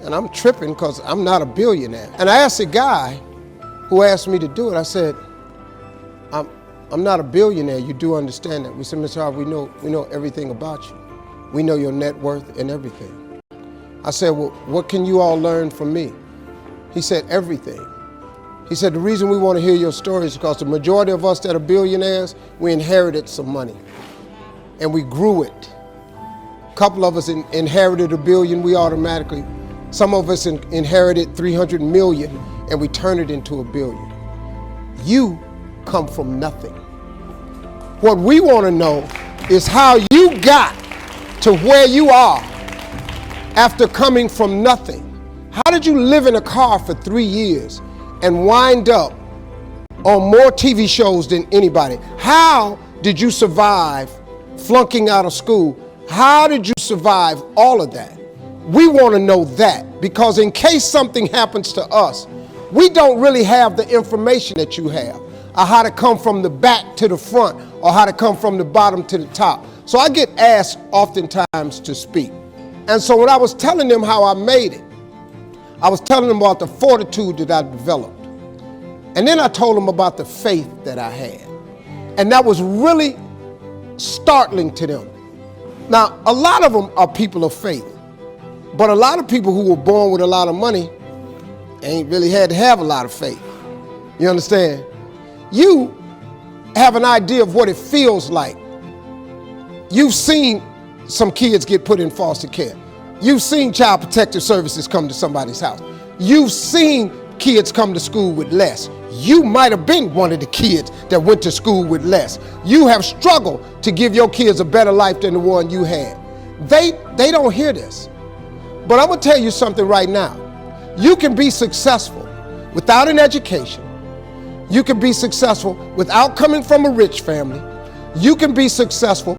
And I'm tripping because I'm not a billionaire. And I asked a guy who asked me to do it, I said, I'm not a billionaire, you do understand that. We said, Mr. Howard, we know everything about you. We know your net worth and everything. I said, well, what can you all learn from me? He said, everything. He said, the reason we want to hear your story is because the majority of us that are billionaires, we inherited some money and we grew it. A couple of us inherited $1 billion, some of us inherited 300 million and we turned it into $1 billion. You come from nothing. What we want to know is how you got to where you are after coming from nothing. How did you live in a car for 3 years and wind up on more TV shows than anybody? How did you survive flunking out of school? How did you survive all of that? We want to know that, because in case something happens to us, we don't really have the information that you have, or how to come from the back to the front, or how to come from the bottom to the top. So I get asked oftentimes to speak. And so when I was telling them how I made it, I was telling them about the fortitude that I developed. And then I told them about the faith that I had. And that was really startling to them. Now, a lot of them are people of faith, but a lot of people who were born with a lot of money ain't really had to have a lot of faith. You understand? You have an idea of what it feels like. You've seen some kids get put in foster care. You've seen Child Protective Services come to somebody's house. You've seen kids come to school with less. You might have been one of the kids that went to school with less. You have struggled to give your kids a better life than the one you had. They don't hear this. But I'm gonna tell you something right now. You can be successful without an education. You can be successful without coming from a rich family. You can be successful